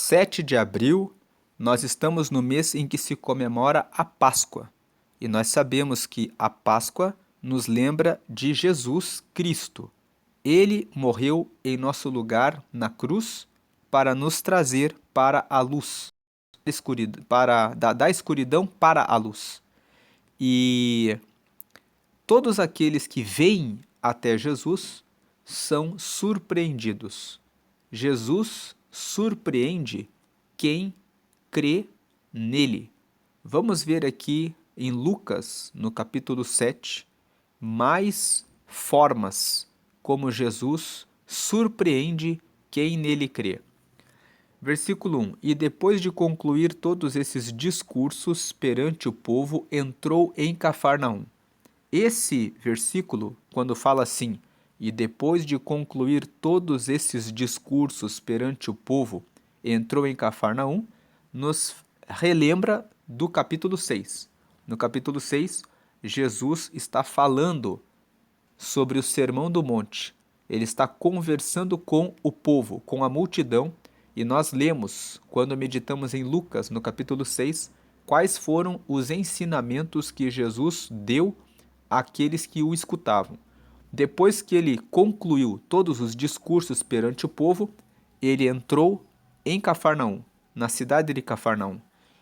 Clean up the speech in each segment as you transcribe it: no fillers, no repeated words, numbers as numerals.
7 de abril, nós estamos no mês em que se comemora a Páscoa. E nós sabemos que a Páscoa nos lembra de Jesus Cristo. Ele morreu em nosso lugar na cruz para nos trazer para a luz, da escuridão para a luz. E todos aqueles que vêm até Jesus são surpreendidos. Jesus surpreende quem crê nele. Vamos ver aqui em Lucas, no capítulo 7, mais formas como Jesus surpreende quem nele crê. Versículo 1: E depois de concluir todos esses discursos perante o povo, entrou em Cafarnaum. Esse versículo, quando fala assim, e depois de concluir todos esses discursos perante o povo, entrou em Cafarnaum, nos relembra do capítulo 6. No capítulo 6, Jesus está falando sobre o Sermão do Monte. Ele está conversando com o povo, com a multidão, e nós lemos, quando meditamos em Lucas, no capítulo 6, quais foram os ensinamentos que Jesus deu àqueles que o escutavam. Depois que ele concluiu todos os discursos perante o povo, ele entrou em Cafarnaum, na cidade de Cafarnaum.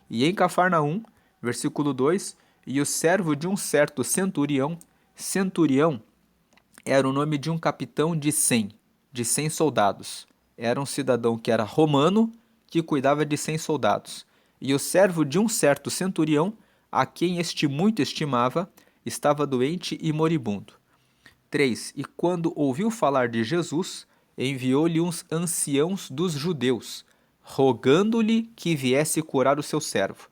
E em Cafarnaum, versículo 2, e o servo de um certo centurião era o nome de um capitão de 100 soldados. Era um cidadão que era romano, que cuidava de 100 soldados. E o servo de um certo centurião, a quem este muito estimava, estava doente e moribundo. 3. E quando ouviu falar de Jesus, enviou-lhe uns anciãos dos judeus, rogando-lhe que viesse curar o seu servo.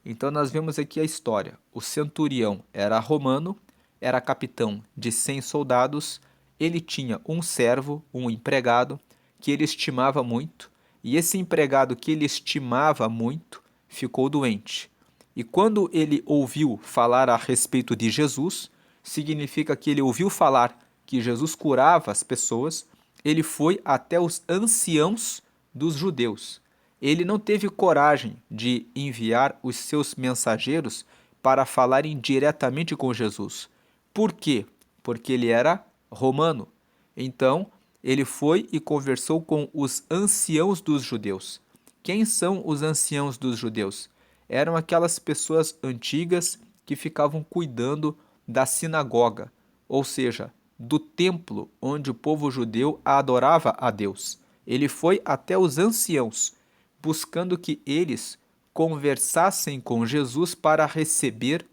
Então nós vemos aqui a história. O centurião era romano, era capitão de 100 soldados, ele tinha um servo, um empregado, que ele estimava muito, e esse empregado que ele estimava muito ficou doente. E quando ele ouviu falar a respeito de Jesus, significa que ele ouviu falar que Jesus curava as pessoas, ele foi até os anciãos dos judeus. Ele não teve coragem de enviar os seus mensageiros para falarem diretamente com Jesus. Por quê? Porque ele era romano. Então, ele foi e conversou com os anciãos dos judeus. Quem são os anciãos dos judeus? Eram aquelas pessoas antigas que ficavam cuidando da sinagoga, ou seja, do templo onde o povo judeu adorava a Deus. Ele foi até os anciãos, buscando que eles conversassem com Jesus para receber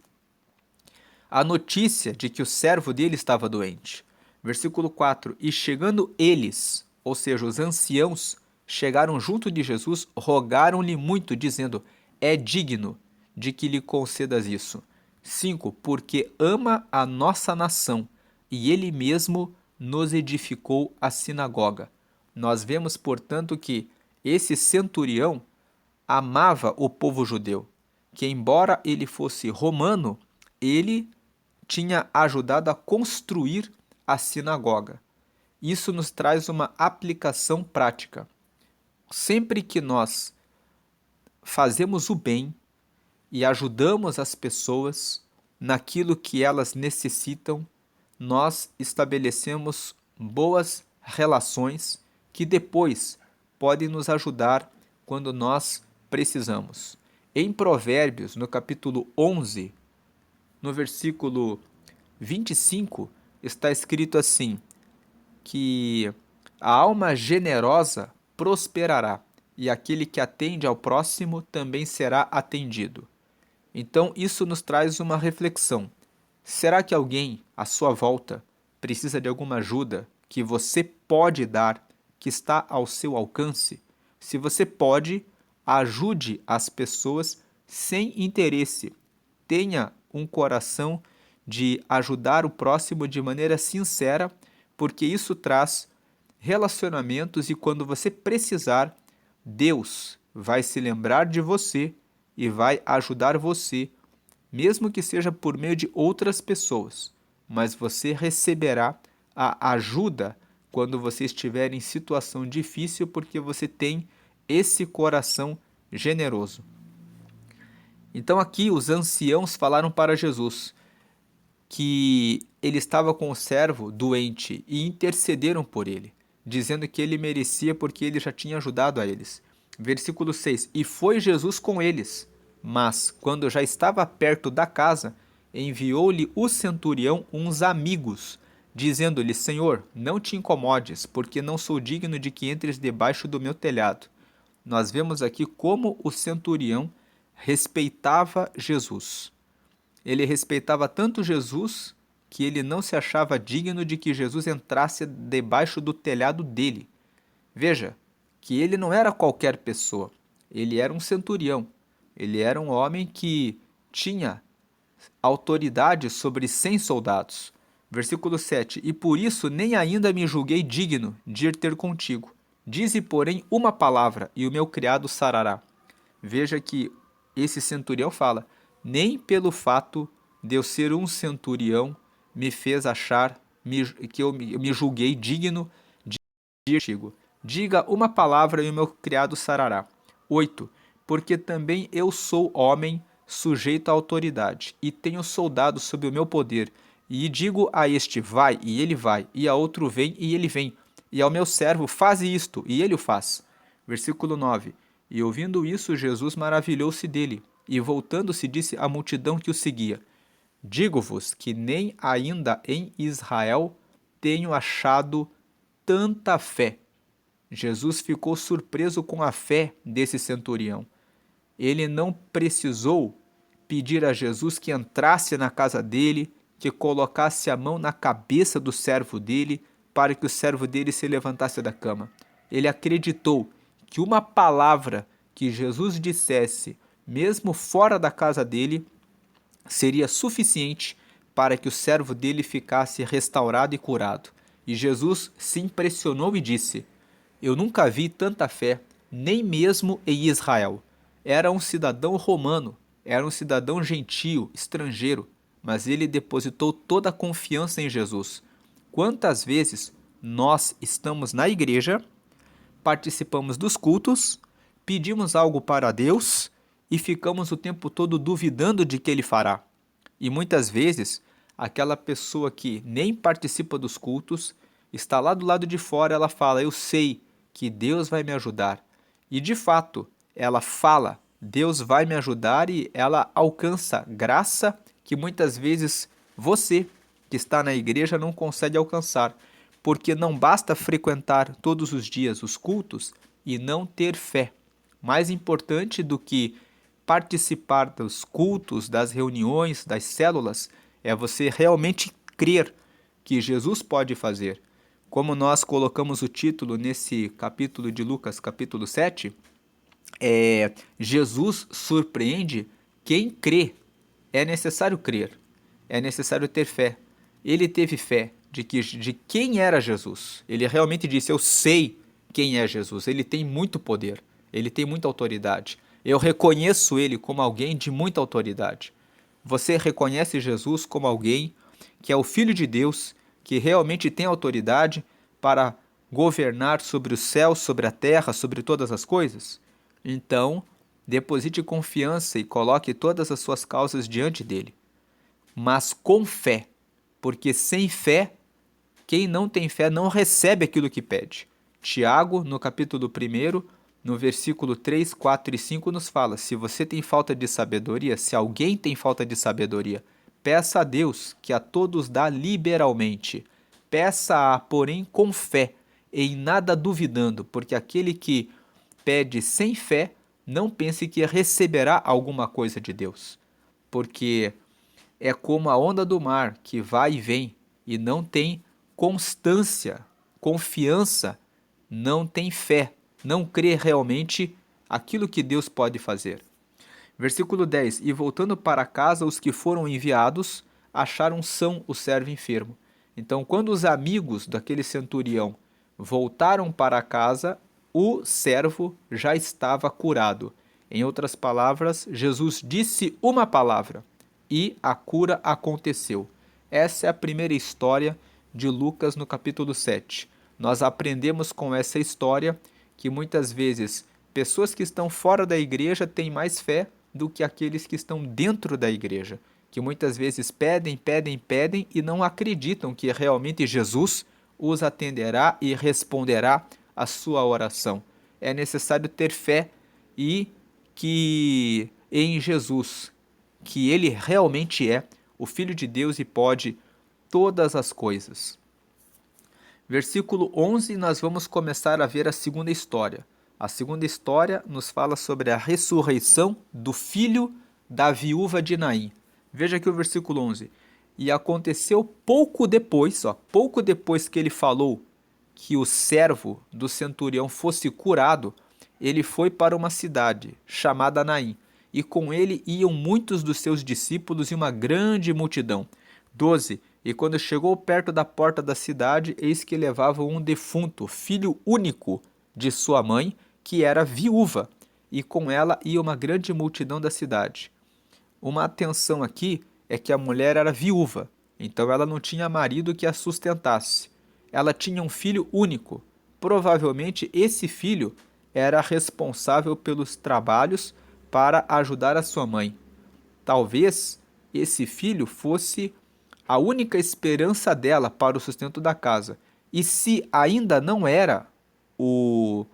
a notícia de que o servo dele estava doente. Versículo 4: E chegando eles, ou seja, os anciãos, chegaram junto de Jesus, rogaram-lhe muito, dizendo: É digno de que lhe concedas isso. 5. Porque ama a nossa nação, e ele mesmo nos edificou a sinagoga. Nós vemos, portanto, que esse centurião amava o povo judeu, que embora ele fosse romano, ele tinha ajudado a construir a sinagoga. Isso nos traz uma aplicação prática. Sempre que nós fazemos o bem e ajudamos as pessoas naquilo que elas necessitam, nós estabelecemos boas relações que depois podem nos ajudar quando nós precisamos. Em Provérbios, no capítulo 11, no versículo 25, está escrito assim, que a alma generosa prosperará, e aquele que atende ao próximo também será atendido. Então, isso nos traz uma reflexão. Será que alguém à sua volta precisa de alguma ajuda que você pode dar, que está ao seu alcance? Se você pode, ajude as pessoas sem interesse. Tenha um coração de ajudar o próximo de maneira sincera, porque isso traz relacionamentos e quando você precisar, Deus vai se lembrar de você e vai ajudar você, mesmo que seja por meio de outras pessoas, mas você receberá a ajuda quando você estiver em situação difícil, porque você tem esse coração generoso. Então aqui os anciãos falaram para Jesus que ele estava com o servo doente e intercederam por ele, dizendo que ele merecia porque ele já tinha ajudado a eles. Versículo 6: E foi Jesus com eles, mas, quando já estava perto da casa, enviou-lhe o centurião uns amigos, dizendo-lhe: Senhor, não te incomodes, porque não sou digno de que entres debaixo do meu telhado. Nós vemos aqui como o centurião respeitava Jesus. Ele respeitava tanto Jesus que ele não se achava digno de que Jesus entrasse debaixo do telhado dele. Veja que ele não era qualquer pessoa, ele era um centurião, ele era um homem que tinha autoridade sobre 100 soldados. Versículo 7: E por isso nem ainda me julguei digno de ir ter contigo. Dize, porém, uma palavra, e o meu criado sarará. Veja que esse centurião fala: nem pelo fato de eu ser um centurião me fez achar que eu me julguei digno de ir contigo. Diga uma palavra e o meu criado sarará. 8. Porque também eu sou homem sujeito à autoridade, e tenho soldados sob o meu poder, e digo a este, vai, e ele vai, e a outro, vem, e ele vem, e ao meu servo, faze isto, e ele o faz. Versículo 9. E ouvindo isso, Jesus maravilhou-se dele, e voltando-se disse à multidão que o seguia: Digo-vos que nem ainda em Israel tenho achado tanta fé. Jesus ficou surpreso com a fé desse centurião. Ele não precisou pedir a Jesus que entrasse na casa dele, que colocasse a mão na cabeça do servo dele, para que o servo dele se levantasse da cama. Ele acreditou que uma palavra que Jesus dissesse, mesmo fora da casa dele, seria suficiente para que o servo dele ficasse restaurado e curado. E Jesus se impressionou e disse: Eu nunca vi tanta fé, nem mesmo em Israel. Era um cidadão romano, era um cidadão gentio, estrangeiro, mas ele depositou toda a confiança em Jesus. Quantas vezes nós estamos na igreja, participamos dos cultos, pedimos algo para Deus e ficamos o tempo todo duvidando de que Ele fará? E muitas vezes, aquela pessoa que nem participa dos cultos, está lá do lado de fora, ela fala: Eu sei que Deus vai me ajudar. E de fato, ela fala: Deus vai me ajudar, e ela alcança graça que muitas vezes você que está na igreja não consegue alcançar, porque não basta frequentar todos os dias os cultos e não ter fé. Mais importante do que participar dos cultos, das reuniões, das células, é você realmente crer que Jesus pode fazer. Como nós colocamos o título nesse capítulo de Lucas, capítulo 7, Jesus surpreende quem crê. É necessário crer, é necessário ter fé. Ele teve fé de quem era Jesus. Ele realmente disse: Eu sei quem é Jesus. Ele tem muito poder, ele tem muita autoridade. Eu reconheço ele como alguém de muita autoridade. Você reconhece Jesus como alguém que é o Filho de Deus, que realmente tem autoridade para governar sobre o céu, sobre a terra, sobre todas as coisas? Então, deposite confiança e coloque todas as suas causas diante dele. Mas com fé, porque sem fé, quem não tem fé não recebe aquilo que pede. Tiago, no capítulo 1, no versículo 3, 4 e 5, nos fala: se você tem falta de sabedoria, se alguém tem falta de sabedoria, peça a Deus, que a todos dá liberalmente. Peça-a, porém, com fé, em nada duvidando, porque aquele que pede sem fé, não pense que receberá alguma coisa de Deus. Porque é como a onda do mar, que vai e vem, e não tem constância, confiança, não tem fé, não crê realmente aquilo que Deus pode fazer. Versículo 10: E voltando para casa, os que foram enviados acharam são o servo enfermo. Então, quando os amigos daquele centurião voltaram para casa, o servo já estava curado. Em outras palavras, Jesus disse uma palavra e a cura aconteceu. Essa é a primeira história de Lucas no capítulo 7. Nós aprendemos com essa história que muitas vezes Pessoas que estão fora da igreja têm mais fé do que aqueles que estão dentro da igreja, que muitas vezes pedem, pedem, pedem e não acreditam que realmente Jesus os atenderá e responderá à sua oração. É necessário ter fé e que em Jesus, que ele realmente é o Filho de Deus e pode todas as coisas. Versículo 11, nós vamos começar a ver a segunda história. A segunda história nos fala sobre a ressurreição do filho da viúva de Naim. Veja aqui o versículo 11. E aconteceu pouco depois que ele falou que o servo do centurião fosse curado, ele foi para uma cidade chamada Naim, e com ele iam muitos dos seus discípulos e uma grande multidão. 12. E quando chegou perto da porta da cidade, eis que levavam um defunto, filho único de sua mãe, que era viúva, e com ela ia uma grande multidão da cidade. Uma atenção aqui é que a mulher era viúva, então ela não tinha marido que a sustentasse. Ela tinha um filho único. Provavelmente esse filho era responsável pelos trabalhos para ajudar a sua mãe. Talvez esse filho fosse a única esperança dela para o sustento da casa. E se ainda não era o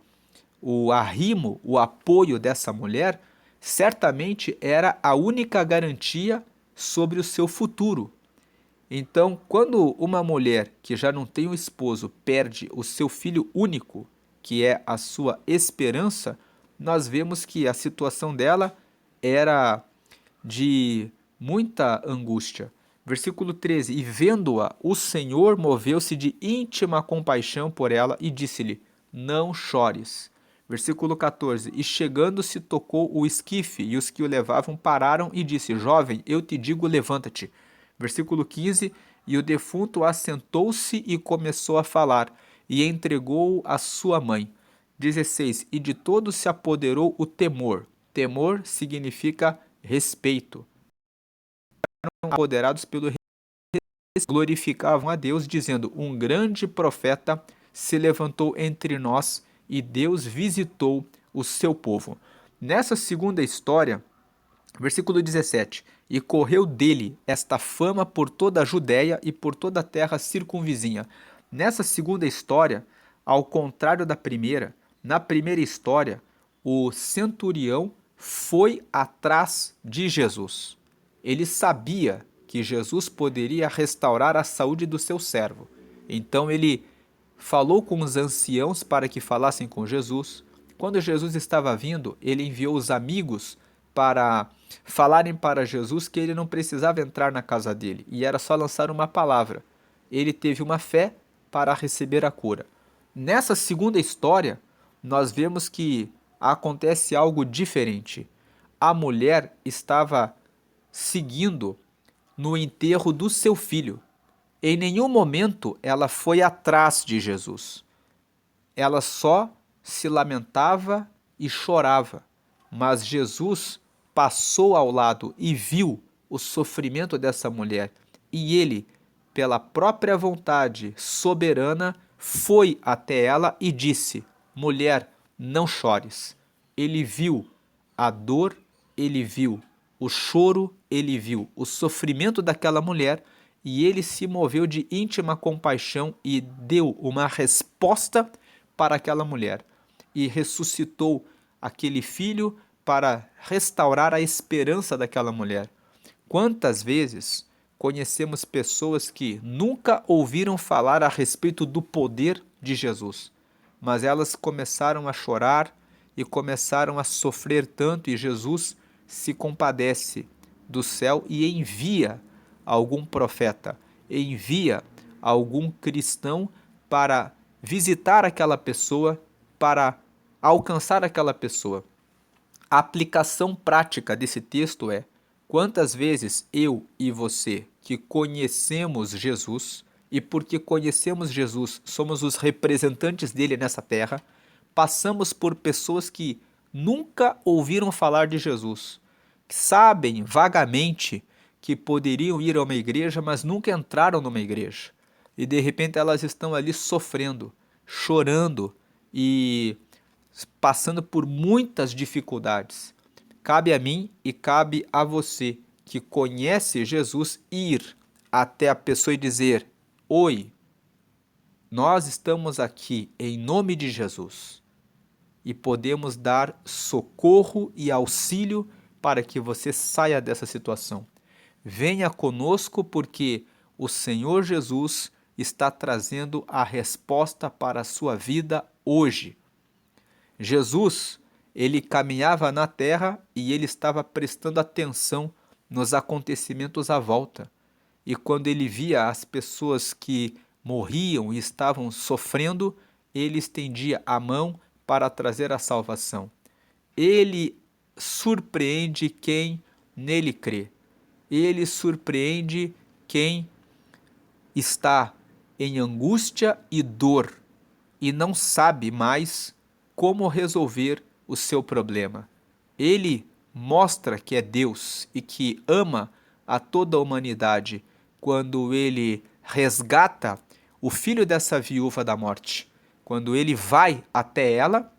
arrimo, o apoio dessa mulher, certamente era a única garantia sobre o seu futuro. Então, quando uma mulher que já não tem um esposo perde o seu filho único, que é a sua esperança, nós vemos que a situação dela era de muita angústia. Versículo 13: E vendo-a, o Senhor moveu-se de íntima compaixão por ela e disse-lhe: Não chores. Versículo 14: E chegando-se tocou o esquife, e os que o levavam pararam e disse: Jovem, eu te digo, levanta-te. Versículo 15: E o defunto assentou-se e começou a falar, e entregou-o à sua mãe. 16: E de todos se apoderou o temor. Temor significa respeito. Apoderados pelo respeito, glorificavam a Deus, dizendo: Um grande profeta se levantou entre nós e Deus visitou o seu povo. Nessa segunda história, versículo 17: E correu dele esta fama por toda a Judéia e por toda a terra circunvizinha. Nessa segunda história, ao contrário da primeira, na primeira história, o centurião foi atrás de Jesus. Ele sabia que Jesus poderia restaurar a saúde do seu servo. Então ele falou com os anciãos para que falassem com Jesus. Quando Jesus estava vindo, ele enviou os amigos para falarem para Jesus que ele não precisava entrar na casa dele e era só lançar uma palavra. Ele teve uma fé para receber a cura. Nessa segunda história, nós vemos que acontece algo diferente. A mulher estava seguindo no enterro do seu filho. Em nenhum momento ela foi atrás de Jesus. Ela só se lamentava e chorava. Mas Jesus passou ao lado e viu o sofrimento dessa mulher. E ele, pela própria vontade soberana, foi até ela e disse: Mulher, não chores. Ele viu a dor, ele viu o choro, ele viu o sofrimento daquela mulher e ele se moveu de íntima compaixão e deu uma resposta para aquela mulher e ressuscitou aquele filho para restaurar a esperança daquela mulher. Quantas vezes conhecemos pessoas que nunca ouviram falar a respeito do poder de Jesus, mas elas começaram a chorar e começaram a sofrer tanto, e Jesus se compadece do céu e envia algum profeta, envia algum cristão para visitar aquela pessoa, para alcançar aquela pessoa. A aplicação prática desse texto é: quantas vezes eu e você, que conhecemos Jesus, e porque conhecemos Jesus, somos os representantes dele nessa terra, passamos por pessoas que nunca ouviram falar de Jesus, que sabem vagamente que poderiam ir a uma igreja, mas nunca entraram numa igreja. E de repente elas estão ali sofrendo, chorando e passando por muitas dificuldades. Cabe a mim e cabe a você, que conhece Jesus, ir até a pessoa e dizer: oi, nós estamos aqui em nome de Jesus e podemos dar socorro e auxílio para que você saia dessa situação. Venha conosco, porque o Senhor Jesus está trazendo a resposta para a sua vida hoje. Jesus, ele caminhava na terra e ele estava prestando atenção nos acontecimentos à volta. E quando ele via as pessoas que morriam e estavam sofrendo, ele estendia a mão para trazer a salvação. Ele surpreende quem nele crê. Ele surpreende quem está em angústia e dor e não sabe mais como resolver o seu problema. Ele mostra que é Deus e que ama a toda a humanidade quando ele resgata o filho dessa viúva da morte, quando ele vai até ela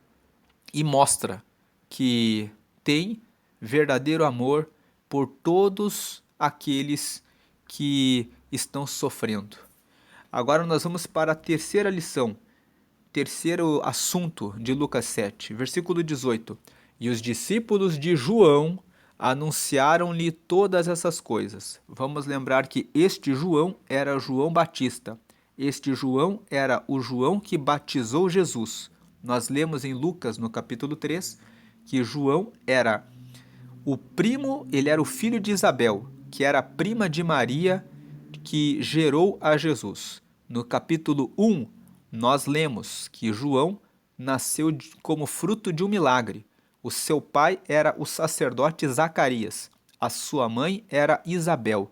e mostra que tem verdadeiro amor por todos aqueles que estão sofrendo. Agora nós vamos para a terceira lição, terceiro assunto de Lucas 7, versículo 18. E os discípulos de João anunciaram-lhe todas essas coisas. Vamos lembrar que este João era João Batista. Este João era o João que batizou Jesus. Nós lemos em Lucas, no capítulo 3, que João era o primo, ele era o filho de Isabel, que era prima de Maria, que gerou a Jesus. No capítulo 1, nós lemos que João nasceu como fruto de um milagre. O seu pai era o sacerdote Zacarias, a sua mãe era Isabel.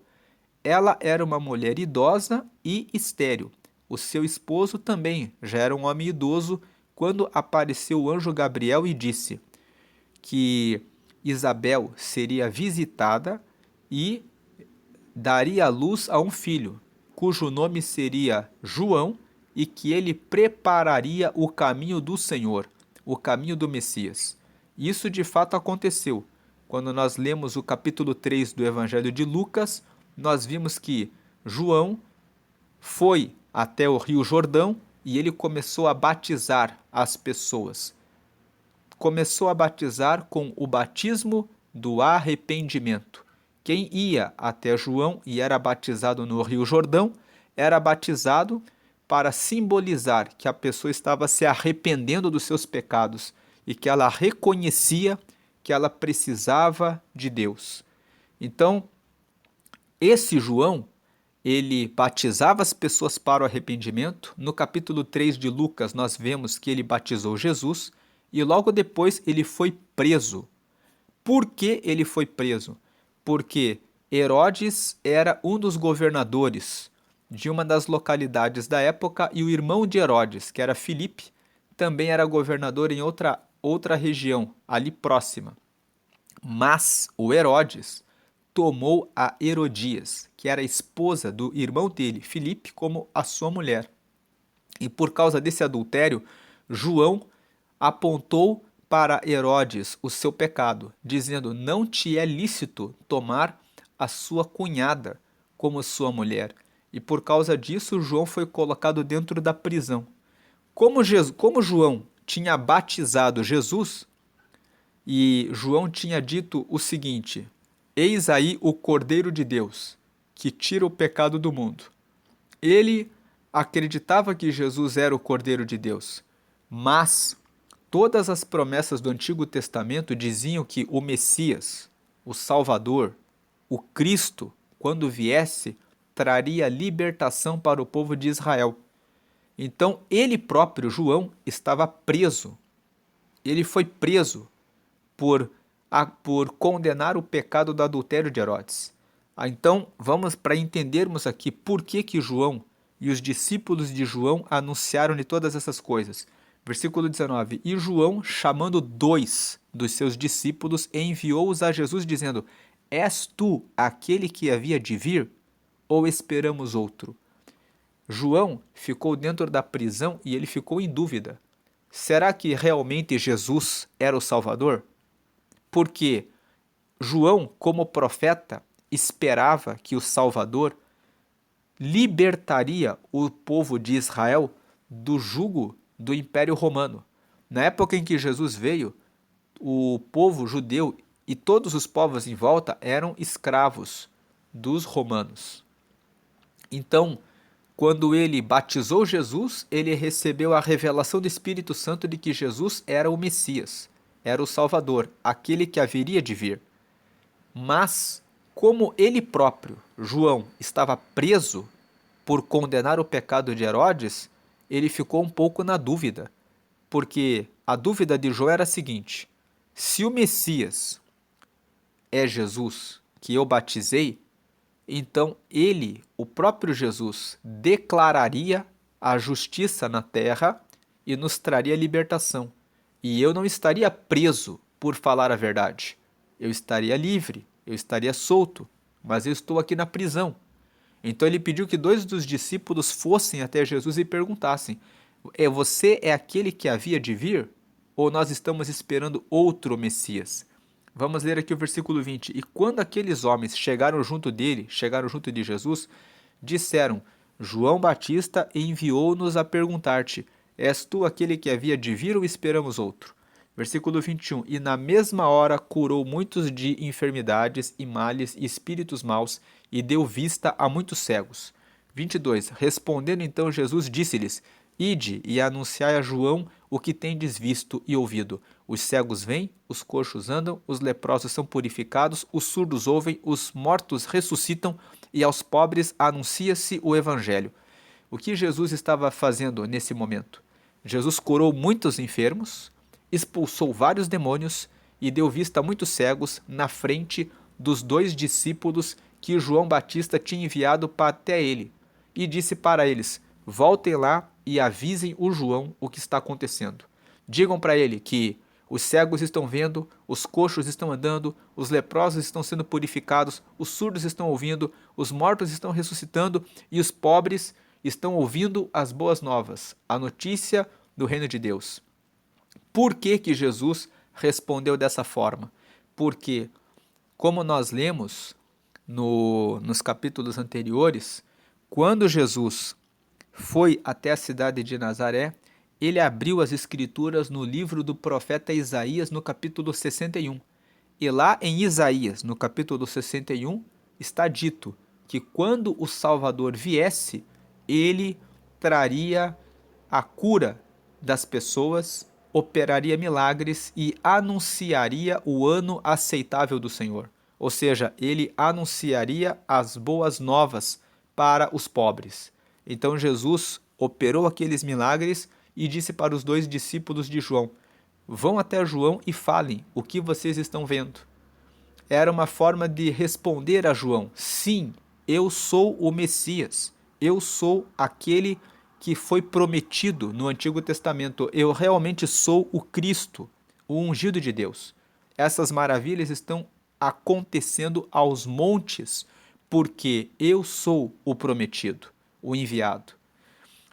Ela era uma mulher idosa e estéril. O seu esposo também já era um homem idoso quando apareceu o anjo Gabriel e disse que Isabel seria visitada e daria à luz a um filho, cujo nome seria João, e que ele prepararia o caminho do Senhor, o caminho do Messias. Isso de fato aconteceu. Quando nós lemos o capítulo 3 do Evangelho de Lucas, nós vimos que João foi até o Rio Jordão e ele começou a batizar as pessoas. Começou a batizar com o batismo do arrependimento. Quem ia até João e era batizado no Rio Jordão, era batizado para simbolizar que a pessoa estava se arrependendo dos seus pecados e que ela reconhecia que ela precisava de Deus. Então, esse João, ele batizava as pessoas para o arrependimento. No capítulo 3 de Lucas, nós vemos que ele batizou Jesus e logo depois ele foi preso. Por que ele foi preso? Porque Herodes era um dos governadores de uma das localidades da época e o irmão de Herodes, que era Filipe, também era governador em outra região, ali próxima. Mas o Herodes tomou a Herodias, que era a esposa do irmão dele, Filipe, como a sua mulher. E por causa desse adultério, João apontou para Herodes o seu pecado, dizendo: não te é lícito tomar a sua cunhada como sua mulher. E por causa disso, João foi colocado dentro da prisão. Como João tinha batizado Jesus, e João tinha dito o seguinte: eis aí o Cordeiro de Deus, que tira o pecado do mundo. Ele acreditava que Jesus era o Cordeiro de Deus, mas todas as promessas do Antigo Testamento diziam que o Messias, o Salvador, o Cristo, quando viesse, traria libertação para o povo de Israel. Então, ele próprio, João, estava preso. Ele foi preso por condenar o pecado do adultério de Herodes. Então, vamos para entendermos aqui por que João e os discípulos de João anunciaram-lhe todas essas coisas. Versículo 19. E João, chamando 2 dos seus discípulos, enviou-os a Jesus, dizendo: és tu aquele que havia de vir, ou esperamos outro? João ficou dentro da prisão e ele ficou em dúvida. será que realmente Jesus era o Salvador? Porque João, como profeta, esperava que o Salvador libertaria o povo de Israel do jugo do Império Romano. Na época em que Jesus veio, o povo judeu e todos os povos em volta eram escravos dos romanos. Então, quando ele batizou Jesus, ele recebeu a revelação do Espírito Santo de que Jesus era o Messias, era o Salvador, aquele que haveria de vir. Mas, como ele próprio, João, estava preso por condenar o pecado de Herodes, ele ficou um pouco na dúvida, porque a dúvida de João era a seguinte: se o Messias é Jesus que eu batizei, então ele, o próprio Jesus, declararia a justiça na terra e nos traria libertação. E eu não estaria preso por falar a verdade. Eu estaria livre, eu estaria solto, mas eu estou aqui na prisão. Então ele pediu que dois dos discípulos fossem até Jesus e perguntassem: você é aquele que havia de vir? Ou nós estamos esperando outro Messias? Vamos ler aqui o versículo 20. E quando aqueles homens chegaram junto dele, chegaram junto de Jesus, disseram: João Batista enviou-nos a perguntar-te: és tu aquele que havia de vir ou esperamos outro? Versículo 21. E na mesma hora curou muitos de enfermidades e males e espíritos maus e deu vista a muitos cegos. 22. Respondendo então Jesus disse-lhes: Ide e anunciai a João o que tendes visto e ouvido. Os cegos vêm, os coxos andam, os leprosos são purificados, os surdos ouvem, os mortos ressuscitam e aos pobres anuncia-se o evangelho. O que Jesus estava fazendo nesse momento? Jesus curou muitos enfermos, expulsou vários demônios e deu vista a muitos cegos na frente dos dois discípulos que João Batista tinha enviado até ele. E disse para eles: voltem lá e avisem o João o que está acontecendo. Digam para ele que os cegos estão vendo, os coxos estão andando, os leprosos estão sendo purificados, os surdos estão ouvindo, os mortos estão ressuscitando e os pobres estão ouvindo as boas novas, a notícia do reino de Deus. Por que que Jesus respondeu dessa forma? Porque, como nós lemos nos capítulos anteriores, quando Jesus foi até a cidade de Nazaré, ele abriu as escrituras no livro do profeta Isaías, no capítulo 61. E lá em Isaías, no capítulo 61, está dito que quando o Salvador viesse, ele traria a cura das pessoas, operaria milagres e anunciaria o ano aceitável do Senhor. Ou seja, ele anunciaria as boas novas para os pobres. Então Jesus operou aqueles milagres e disse para os dois discípulos de João: vão até João e falem o que vocês estão vendo. Era uma forma de responder a João: sim, eu sou o Messias, eu sou aquele que foi prometido no Antigo Testamento, eu realmente sou o Cristo, o ungido de Deus. Essas maravilhas estão acontecendo aos montes, porque eu sou o prometido, o enviado.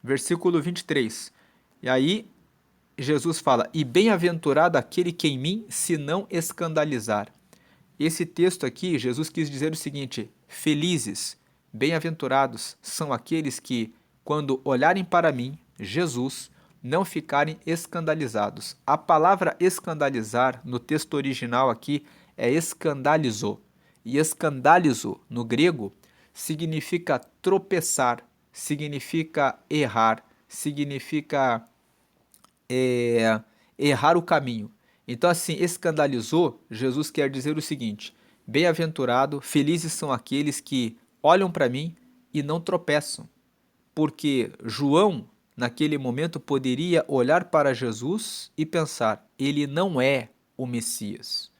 Versículo 23. E aí Jesus fala: e bem-aventurado aquele que em mim se não escandalizar. Esse texto aqui, Jesus quis dizer o seguinte: felizes, bem-aventurados são aqueles que, quando olharem para mim, Jesus, não ficarem escandalizados. A palavra escandalizar no texto original aqui é escandalizo. E escandalizo, no grego, significa tropeçar, significa errar, significa errar o caminho. Então, assim, escandalizou, Jesus quer dizer o seguinte: bem-aventurado, felizes são aqueles que olham para mim e não tropeçam. Porque João, naquele momento, poderia olhar para Jesus e pensar: ele não é o Messias.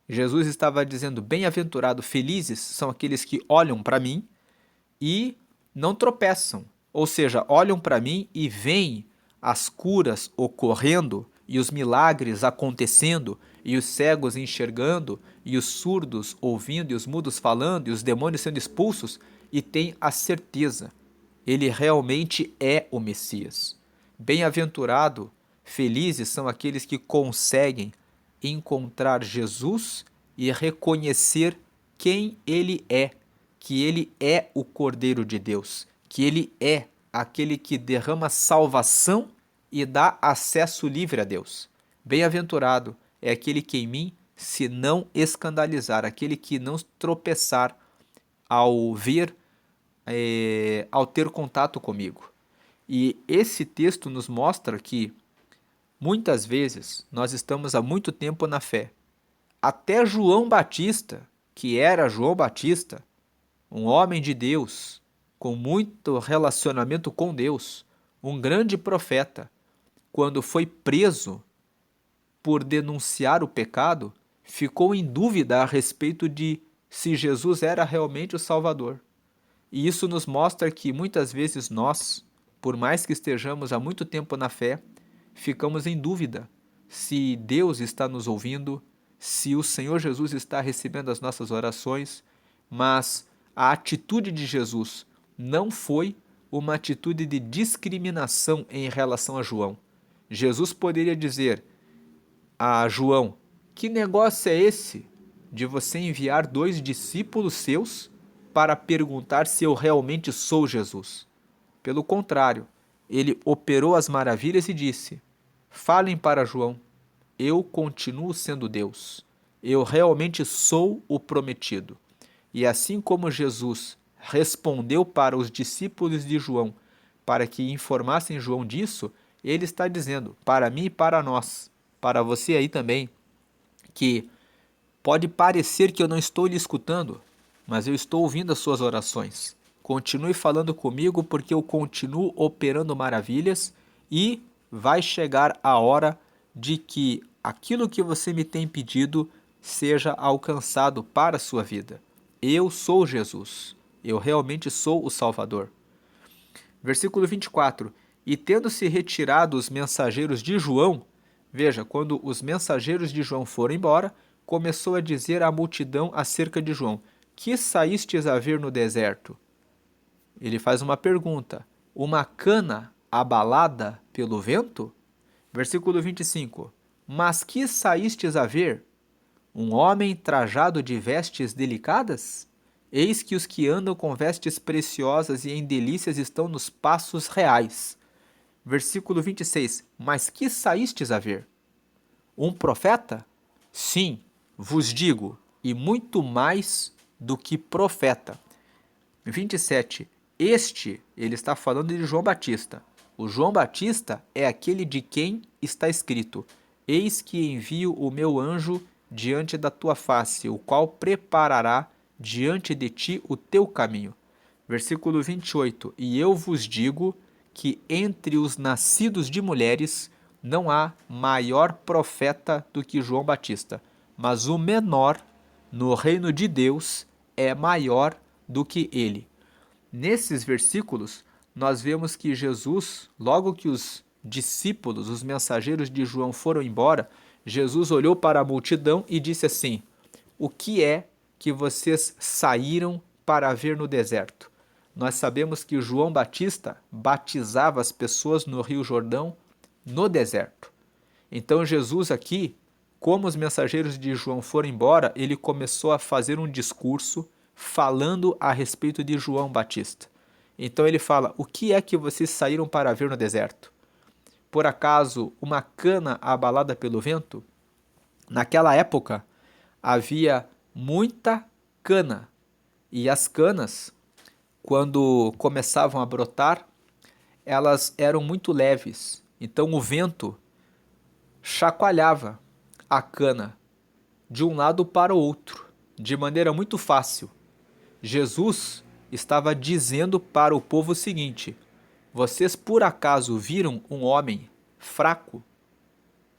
Jesus estava dizendo: bem-aventurado, felizes são aqueles que olham para mim e não tropeçam. Ou seja, olham para mim e veem as curas ocorrendo e os milagres acontecendo e os cegos enxergando e os surdos ouvindo e os mudos falando e os demônios sendo expulsos e têm a certeza: ele realmente é o Messias. Bem-aventurado, felizes são aqueles que conseguem encontrar Jesus e reconhecer quem ele é, que ele é o Cordeiro de Deus, que ele é aquele que derrama salvação e dá acesso livre a Deus. Bem-aventurado é aquele que em mim se não escandalizar, aquele que não tropeçar ao ver, ao ter contato comigo. E esse texto nos mostra que muitas vezes nós estamos há muito tempo na fé. Até João Batista, que era João Batista, um homem de Deus, com muito relacionamento com Deus, um grande profeta, quando foi preso por denunciar o pecado, ficou em dúvida a respeito de se Jesus era realmente o Salvador. E isso nos mostra que muitas vezes nós, por mais que estejamos há muito tempo na fé, ficamos em dúvida se Deus está nos ouvindo, se o Senhor Jesus está recebendo as nossas orações, mas a atitude de Jesus não foi uma atitude de discriminação em relação a João. Jesus poderia dizer a João: que negócio é esse de você enviar 2 discípulos seus para perguntar se eu realmente sou Jesus? Pelo contrário, ele operou as maravilhas e disse: falem para João, eu continuo sendo Deus. Eu realmente sou o prometido. E assim como Jesus respondeu para os discípulos de João para que informassem João disso, ele está dizendo para mim e para nós, para você aí também, que pode parecer que eu não estou lhe escutando, mas eu estou ouvindo as suas orações. Continue falando comigo porque eu continuo operando maravilhas e vai chegar a hora de que aquilo que você me tem pedido seja alcançado para a sua vida. Eu sou Jesus. Eu realmente sou o Salvador. Versículo 24. E tendo-se retirado os mensageiros de João, veja, quando os mensageiros de João foram embora, começou a dizer à multidão acerca de João: que saístes a ver no deserto? Ele faz uma pergunta: uma cana abalada pelo vento? Versículo 25. Mas que saístes a ver? Um homem trajado de vestes delicadas? Eis que os que andam com vestes preciosas e em delícias estão nos passos reais. Versículo 26. Mas que saístes a ver? Um profeta? Sim, vos digo, e muito mais do que profeta. 27. Ele está falando de João Batista. O João Batista é aquele de quem está escrito: eis que envio o meu anjo diante da tua face, o qual preparará diante de ti o teu caminho. Versículo 28. E eu vos digo que entre os nascidos de mulheres não há maior profeta do que João Batista, mas o menor no reino de Deus é maior do que ele. Nesses versículos, nós vemos que Jesus, logo que os discípulos, os mensageiros de João foram embora, Jesus olhou para a multidão e disse assim: o que é que vocês saíram para ver no deserto? Nós sabemos que João Batista batizava as pessoas no Rio Jordão no deserto. Então Jesus aqui, como os mensageiros de João foram embora, ele começou a fazer um discurso falando a respeito de João Batista. Então ele fala: o que é que vocês saíram para ver no deserto? Por acaso uma cana abalada pelo vento? Naquela época havia muita cana, e as canas, quando começavam a brotar, elas eram muito leves. Então o vento chacoalhava a cana de um lado para o outro, de maneira muito fácil. Jesus estava dizendo para o povo o seguinte: vocês por acaso viram um homem fraco,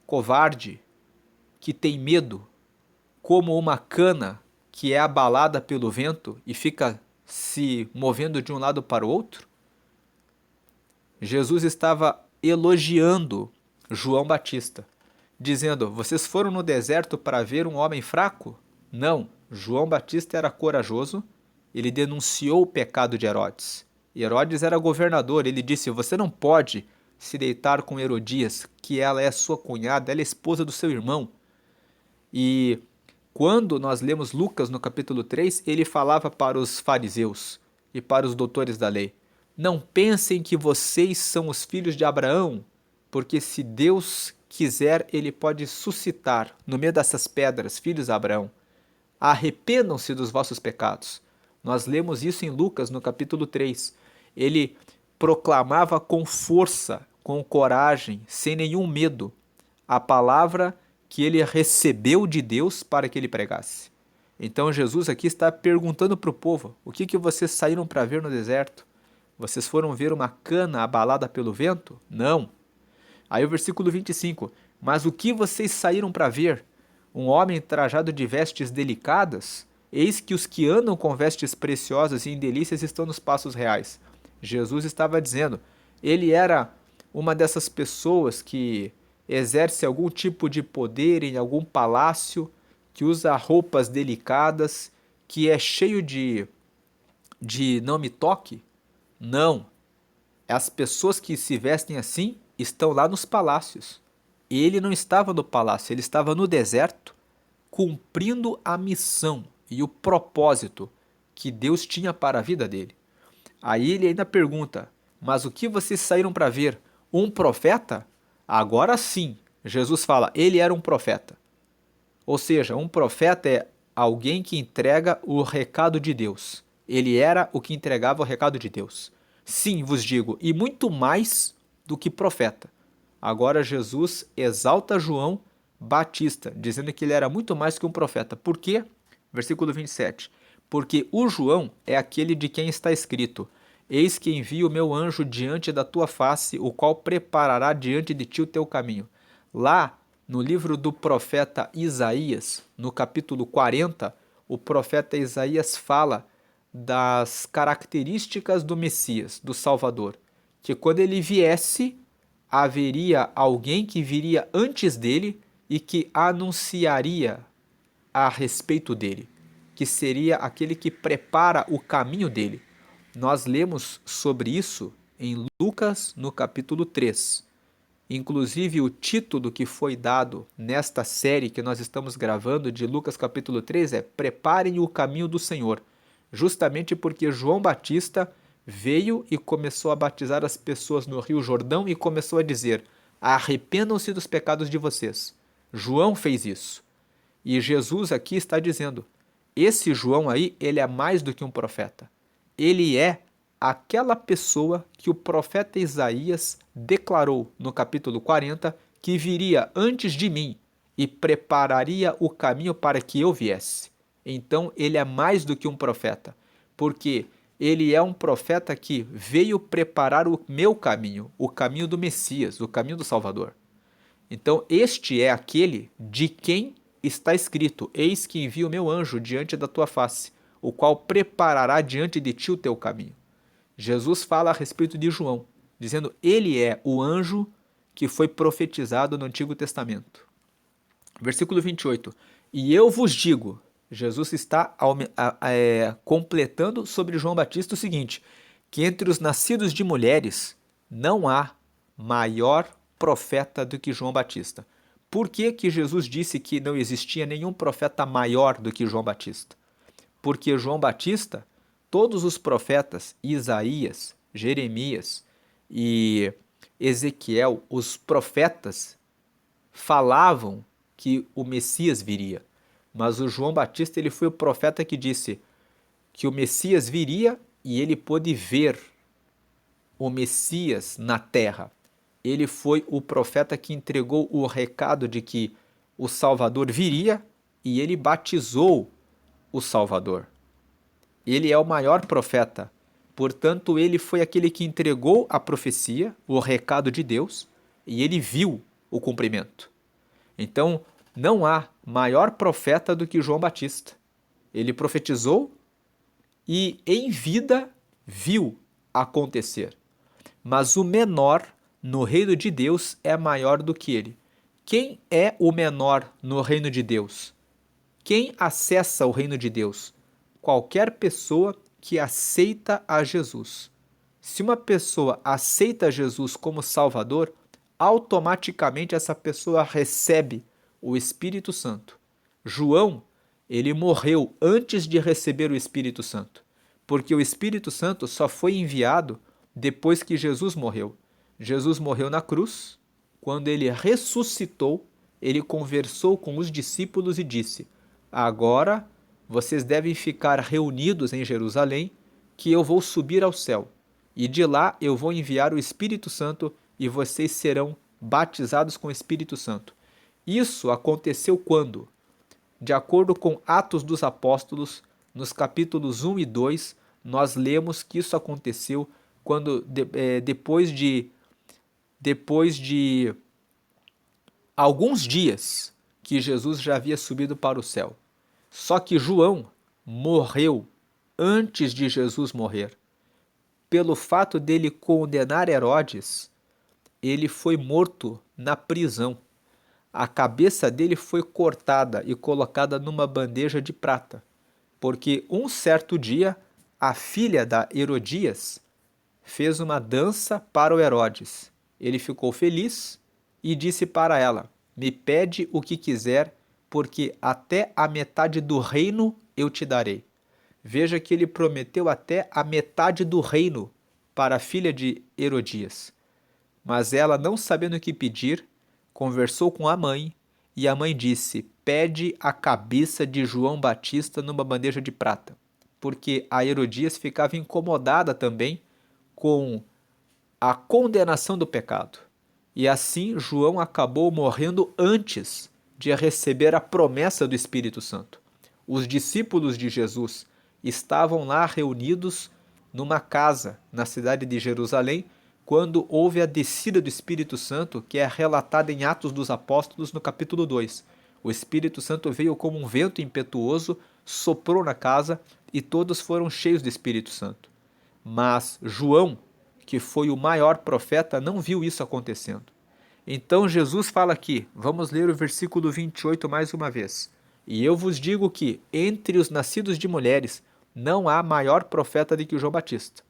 covarde, que tem medo, como uma cana que é abalada pelo vento e fica se movendo de um lado para o outro? Jesus estava elogiando João Batista, dizendo: vocês foram no deserto para ver um homem fraco? Não, João Batista era corajoso, ele denunciou o pecado de Herodes. Herodes era governador, ele disse: você não pode se deitar com Herodias, que ela é sua cunhada, ela é esposa do seu irmão. E quando nós lemos Lucas no capítulo 3, ele falava para os fariseus e para os doutores da lei: não pensem que vocês são os filhos de Abraão, porque se Deus quiser, ele pode suscitar no meio dessas pedras filhos de Abraão. Arrependam-se dos vossos pecados. Nós lemos isso em Lucas no capítulo 3. Ele proclamava com força, com coragem, sem nenhum medo, a palavra que ele recebeu de Deus para que ele pregasse. Então Jesus aqui está perguntando para o povo: o que vocês saíram para ver no deserto? Vocês foram ver uma cana abalada pelo vento? Não. Aí o versículo 25: mas o que vocês saíram para ver? Um homem trajado de vestes delicadas? Eis que os que andam com vestes preciosas e em delícias estão nos passos reais. Jesus estava dizendo, ele era uma dessas pessoas que exerce algum tipo de poder em algum palácio, que usa roupas delicadas, que é cheio de não me toque? Não. As pessoas que se vestem assim estão lá nos palácios. Ele não estava no palácio, ele estava no deserto, cumprindo a missão e o propósito que Deus tinha para a vida dele. Aí ele ainda pergunta, mas o que vocês saíram para ver? Um profeta? Agora sim, Jesus fala, ele era um profeta. Ou seja, um profeta é alguém que entrega o recado de Deus. Ele era o que entregava o recado de Deus. Sim, vos digo, e muito mais do que profeta. Agora Jesus exalta João Batista, dizendo que ele era muito mais que um profeta. Por quê? Versículo 27. Porque o João é aquele de quem está escrito: eis que envio o meu anjo diante da tua face, o qual preparará diante de ti o teu caminho. Lá, no livro do profeta Isaías, no capítulo 40, o profeta Isaías fala das características do Messias, do Salvador, que quando ele viesse, haveria alguém que viria antes dele e que anunciaria a respeito dele, que seria aquele que prepara o caminho dele. Nós lemos sobre isso em Lucas, no capítulo 3. Inclusive, o título que foi dado nesta série que nós estamos gravando de Lucas capítulo 3 é Preparem o caminho do Senhor, justamente porque João Batista veio e começou a batizar as pessoas no Rio Jordão e começou a dizer: arrependam-se dos pecados de vocês. João fez isso. E Jesus aqui está dizendo, esse João aí, ele é mais do que um profeta. Ele é aquela pessoa que o profeta Isaías declarou no capítulo 40 que viria antes de mim e prepararia o caminho para que eu viesse. Então ele é mais do que um profeta, porque ele é um profeta que veio preparar o meu caminho, o caminho do Messias, o caminho do Salvador. Então este é aquele de quem está escrito: eis que envio o meu anjo diante da tua face, o qual preparará diante de ti o teu caminho. Jesus fala a respeito de João, dizendo: ele é o anjo que foi profetizado no Antigo Testamento. Versículo 28. E eu vos digo, Jesus está completando sobre João Batista o seguinte, que entre os nascidos de mulheres não há maior profeta do que João Batista. Por que que Jesus disse que não existia nenhum profeta maior do que João Batista? Porque João Batista, todos os profetas, Isaías, Jeremias e Ezequiel, os profetas, falavam que o Messias viria. Mas o João Batista, ele foi o profeta que disse que o Messias viria e ele pôde ver o Messias na terra. Ele foi o profeta que entregou o recado de que o Salvador viria e ele batizou o Salvador. Ele é o maior profeta. Portanto, ele foi aquele que entregou a profecia, o recado de Deus, e ele viu o cumprimento. Então, não há maior profeta do que João Batista. Ele profetizou e, em vida, viu acontecer. Mas o menor no reino de Deus é maior do que ele. Quem é o menor no reino de Deus? Quem acessa o reino de Deus? Qualquer pessoa que aceita a Jesus. Se uma pessoa aceita Jesus como Salvador, automaticamente essa pessoa recebe o Espírito Santo. João, ele morreu antes de receber o Espírito Santo, porque o Espírito Santo só foi enviado depois que Jesus morreu. Jesus morreu na cruz. Quando ele ressuscitou, ele conversou com os discípulos e disse: agora vocês devem ficar reunidos em Jerusalém, que eu vou subir ao céu. E de lá eu vou enviar o Espírito Santo e vocês serão batizados com o Espírito Santo. Isso aconteceu quando? De acordo com Atos dos Apóstolos, nos capítulos 1 e 2, nós lemos que isso aconteceu quando depois de alguns dias que Jesus já havia subido para o céu. Só que João morreu antes de Jesus morrer. Pelo fato dele condenar Herodes, ele foi morto na prisão. A cabeça dele foi cortada e colocada numa bandeja de prata, porque um certo dia a filha da Herodias fez uma dança para o Herodes. Ele ficou feliz e disse para ela: me pede o que quiser, porque até a metade do reino eu te darei. Veja que ele prometeu até a metade do reino para a filha de Herodias. Mas ela, não sabendo o que pedir, conversou com a mãe, e a mãe disse: pede a cabeça de João Batista numa bandeja de prata, porque a Herodias ficava incomodada também com a condenação do pecado. E assim João acabou morrendo antes de receber a promessa do Espírito Santo. Os discípulos de Jesus estavam lá reunidos numa casa na cidade de Jerusalém, quando houve a descida do Espírito Santo, que é relatada em Atos dos Apóstolos, no capítulo 2. O Espírito Santo veio como um vento impetuoso, soprou na casa e todos foram cheios do Espírito Santo. Mas João, que foi o maior profeta, não viu isso acontecendo. Então Jesus fala aqui, vamos ler o versículo 28 mais uma vez. E eu vos digo que, entre os nascidos de mulheres, não há maior profeta do que o João Batista.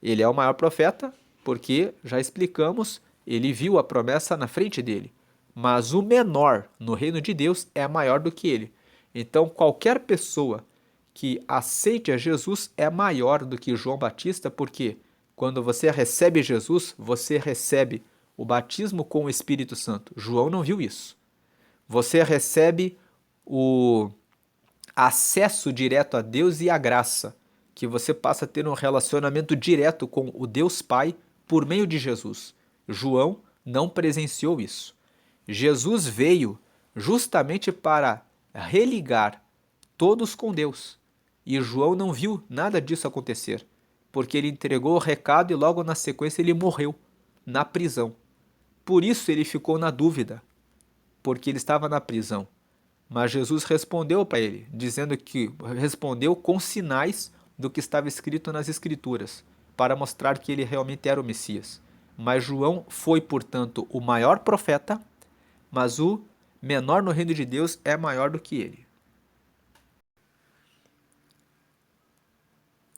Ele é o maior profeta porque, já explicamos, ele viu a promessa na frente dele. Mas o menor no reino de Deus é maior do que ele. Então, qualquer pessoa que aceite a Jesus é maior do que João Batista, porque quando você recebe Jesus, você recebe o batismo com o Espírito Santo. João não viu isso. Você recebe o acesso direto a Deus e a graça, que você passa a ter um relacionamento direto com o Deus Pai por meio de Jesus. João não presenciou isso. Jesus veio justamente para religar todos com Deus. E João não viu nada disso acontecer, porque ele entregou o recado e logo na sequência ele morreu na prisão. Por isso ele ficou na dúvida, porque ele estava na prisão. Mas Jesus respondeu para ele, dizendo que respondeu com sinais do que estava escrito nas Escrituras, para mostrar que ele realmente era o Messias. Mas João foi, portanto, o maior profeta, mas o menor no reino de Deus é maior do que ele.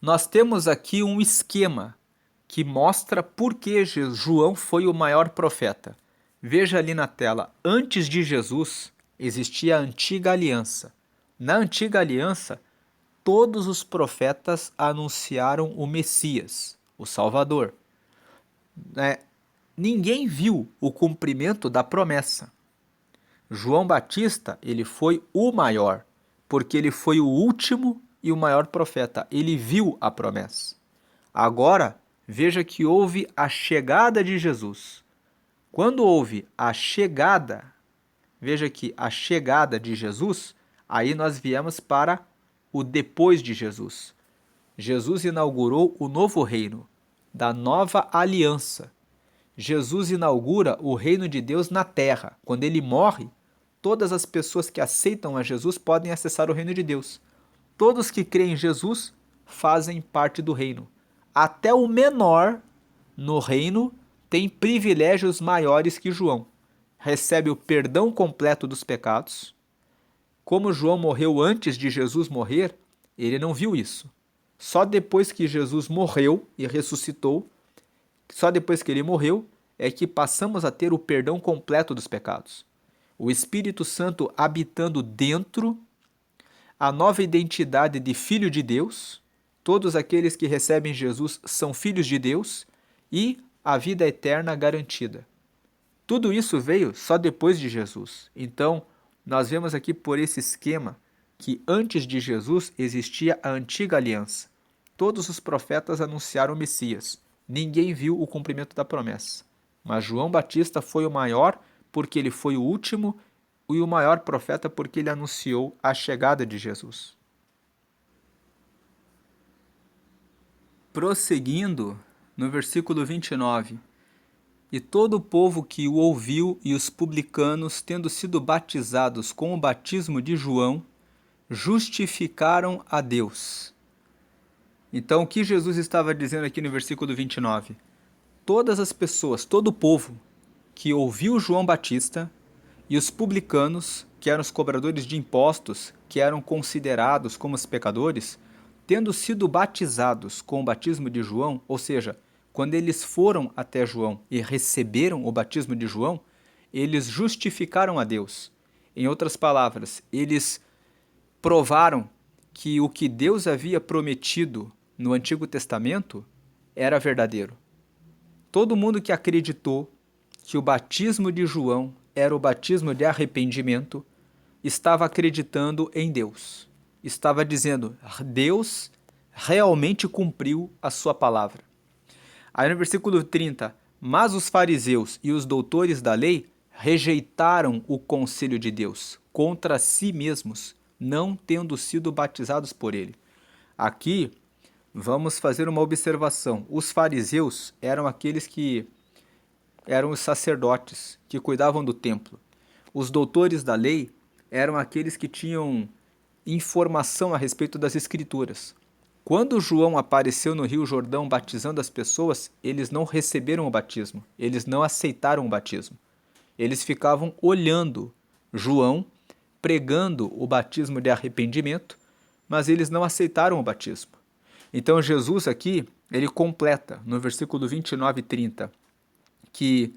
Nós temos aqui um esquema que mostra por que João foi o maior profeta. Veja ali na tela, antes de Jesus existia a antiga aliança. Na antiga aliança, todos os profetas anunciaram o Messias, o Salvador. Ninguém viu o cumprimento da promessa. João Batista, ele foi o maior, porque ele foi o último e o maior profeta. Ele viu a promessa. Agora, veja que houve a chegada de Jesus. Quando houve a chegada, veja que a chegada de Jesus, aí nós viemos para o depois de Jesus. Jesus inaugurou o novo reino, da nova aliança. Jesus inaugura o reino de Deus na terra. Quando ele morre, todas as pessoas que aceitam a Jesus podem acessar o reino de Deus. Todos que creem em Jesus fazem parte do reino. Até o menor no reino tem privilégios maiores que João. Recebe o perdão completo dos pecados. Como João morreu antes de Jesus morrer, ele não viu isso. Só depois que Jesus morreu e ressuscitou, só depois que ele morreu, é que passamos a ter o perdão completo dos pecados. O Espírito Santo habitando dentro, a nova identidade de filho de Deus, todos aqueles que recebem Jesus são filhos de Deus e a vida eterna garantida. Tudo isso veio só depois de Jesus. Então, nós vemos aqui por esse esquema que antes de Jesus existia a antiga aliança. Todos os profetas anunciaram o Messias. Ninguém viu o cumprimento da promessa. Mas João Batista foi o maior porque ele foi o último e o maior profeta porque ele anunciou a chegada de Jesus. Prosseguindo, no versículo 29, e todo o povo que o ouviu e os publicanos, tendo sido batizados com o batismo de João, justificaram a Deus. Então, o que Jesus estava dizendo aqui no versículo 29? Todas as pessoas, todo o povo que ouviu João Batista e os publicanos, que eram os cobradores de impostos, que eram considerados como os pecadores, tendo sido batizados com o batismo de João, ou seja, quando eles foram até João e receberam o batismo de João, eles justificaram a Deus. Em outras palavras, eles provaram que o que Deus havia prometido no Antigo Testamento era verdadeiro. Todo mundo que acreditou que o batismo de João era o batismo de arrependimento estava acreditando em Deus. Estava dizendo, Deus realmente cumpriu a sua palavra. Aí no versículo 30, mas os fariseus e os doutores da lei rejeitaram o conselho de Deus contra si mesmos, não tendo sido batizados por ele. Aqui, vamos fazer uma observação. Os fariseus eram aqueles que eram os sacerdotes que cuidavam do templo. Os doutores da lei eram aqueles que tinham informação a respeito das escrituras. Quando João apareceu no Rio Jordão batizando as pessoas, eles não receberam o batismo, eles não aceitaram o batismo. Eles ficavam olhando João pregando o batismo de arrependimento, mas eles não aceitaram o batismo. Então Jesus aqui, ele completa no versículo 29 e 30, que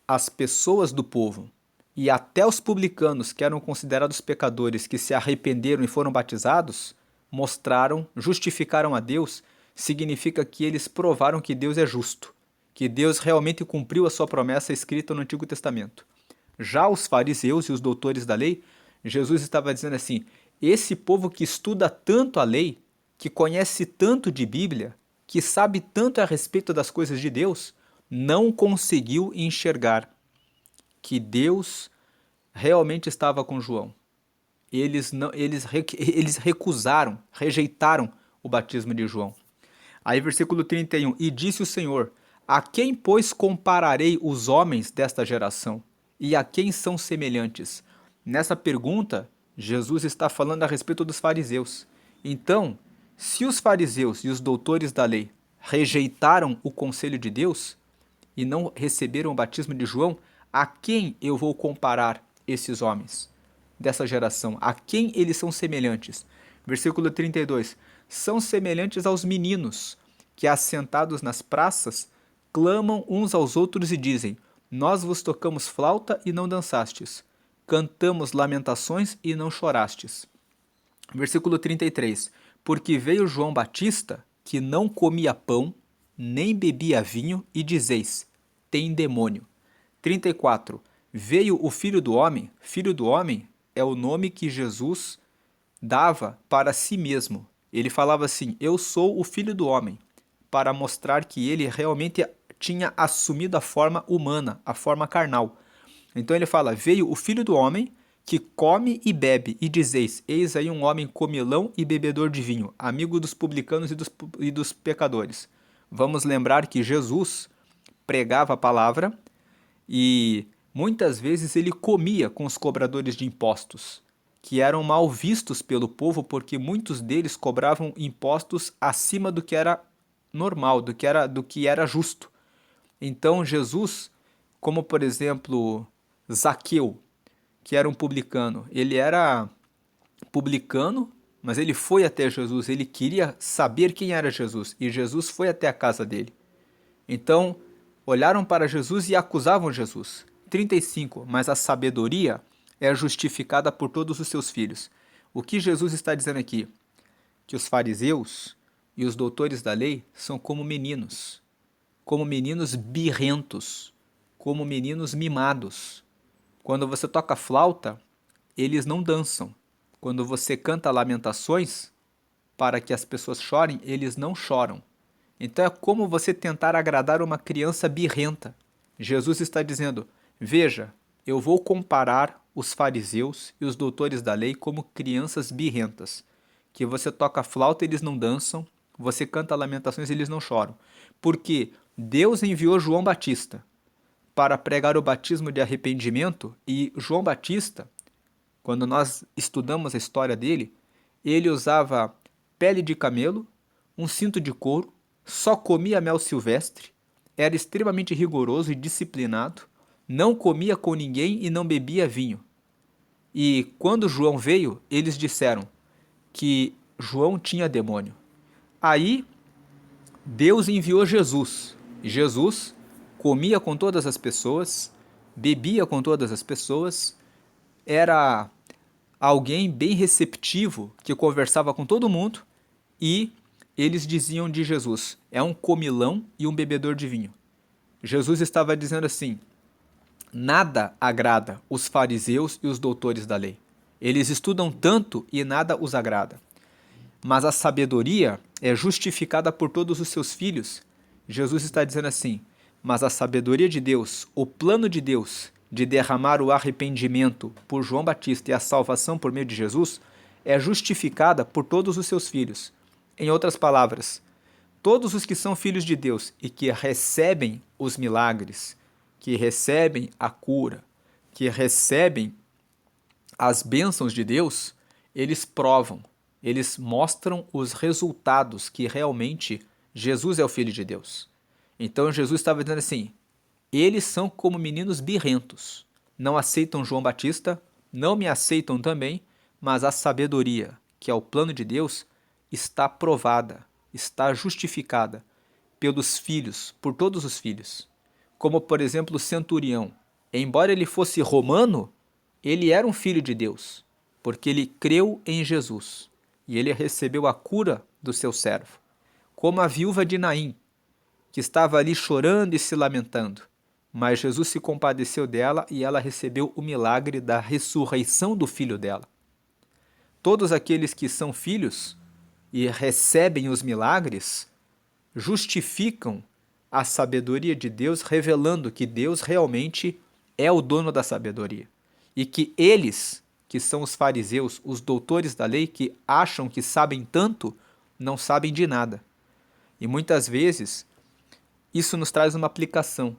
as pessoas do povo e até os publicanos, que eram considerados pecadores, que se arrependeram e foram batizados, mostraram, justificaram a Deus, significa que eles provaram que Deus é justo, que Deus realmente cumpriu a sua promessa escrita no Antigo Testamento. Já os fariseus e os doutores da lei, Jesus estava dizendo assim, esse povo que estuda tanto a lei, que conhece tanto de Bíblia, que sabe tanto a respeito das coisas de Deus, não conseguiu enxergar que Deus realmente estava com João. Eles recusaram, rejeitaram o batismo de João. Aí versículo 31, e disse o Senhor, a quem, pois, compararei os homens desta geração? E a quem são semelhantes? Nessa pergunta, Jesus está falando a respeito dos fariseus. Então, se os fariseus e os doutores da lei rejeitaram o conselho de Deus e não receberam o batismo de João, a quem eu vou comparar esses homens dessa geração? A quem eles são semelhantes? Versículo 32. São semelhantes aos meninos que, assentados nas praças, clamam uns aos outros e dizem, nós vos tocamos flauta e não dançastes, cantamos lamentações e não chorastes. Versículo 33. Porque veio João Batista, que não comia pão, nem bebia vinho, e dizeis, tem demônio. 34. Veio o Filho do Homem é o nome que Jesus dava para si mesmo. Ele falava assim, eu sou o Filho do Homem, para mostrar que ele realmente tinha assumido a forma humana, a forma carnal. Então ele fala, veio o Filho do Homem, que come e bebe, e dizeis, eis aí um homem comilão e bebedor de vinho, amigo dos publicanos e dos pecadores. Vamos lembrar que Jesus pregava a palavra e muitas vezes ele comia com os cobradores de impostos, que eram mal vistos pelo povo porque muitos deles cobravam impostos acima do que era normal, do que era justo. Então Jesus, como por exemplo Zaqueu, que era um publicano, ele era publicano, mas ele foi até Jesus, ele queria saber quem era Jesus, e Jesus foi até a casa dele. Então, olharam para Jesus e acusavam Jesus. 35. Mas a sabedoria é justificada por todos os seus filhos. O que Jesus está dizendo aqui? Que os fariseus e os doutores da lei são como meninos birrentos, como meninos mimados. Quando você toca flauta, eles não dançam. Quando você canta lamentações para que as pessoas chorem, eles não choram. Então é como você tentar agradar uma criança birrenta. Jesus está dizendo: veja, eu vou comparar os fariseus e os doutores da lei como crianças birrentas, que você toca flauta, eles não dançam, você canta lamentações, eles não choram. Porque Deus enviou João Batista para pregar o batismo de arrependimento, e João Batista, quando nós estudamos a história dele, ele usava pele de camelo, um cinto de couro, só comia mel silvestre, era extremamente rigoroso e disciplinado, não comia com ninguém e não bebia vinho. E quando João veio, eles disseram que João tinha demônio. Aí Deus enviou Jesus. Jesus comia com todas as pessoas, bebia com todas as pessoas, era alguém bem receptivo que conversava com todo mundo, e eles diziam de Jesus: é um comilão e um bebedor de vinho. Jesus estava dizendo assim: nada agrada os fariseus e os doutores da lei. Eles estudam tanto e nada os agrada. Mas a sabedoria é justificada por todos os seus filhos. Jesus está dizendo assim: mas a sabedoria de Deus, o plano de Deus de derramar o arrependimento por João Batista e a salvação por meio de Jesus, é justificada por todos os seus filhos. Em outras palavras, todos os que são filhos de Deus e que recebem os milagres, que recebem a cura, que recebem as bênçãos de Deus, eles provam, eles mostram os resultados que realmente Jesus é o Filho de Deus. Então Jesus estava dizendo assim: eles são como meninos birrentos, não aceitam João Batista, não me aceitam também, mas a sabedoria, que é o plano de Deus, está provada, está justificada pelos filhos, por todos os filhos. Como, por exemplo, o centurião. Embora ele fosse romano, ele era um filho de Deus, porque ele creu em Jesus e ele recebeu a cura do seu servo. Como a viúva de Naim, que estava ali chorando e se lamentando, mas Jesus se compadeceu dela e ela recebeu o milagre da ressurreição do filho dela. Todos aqueles que são filhos e recebem os milagres justificam a sabedoria de Deus, revelando que Deus realmente é o dono da sabedoria. E que eles, que são os fariseus, os doutores da lei, que acham que sabem tanto, não sabem de nada. E muitas vezes isso nos traz uma aplicação.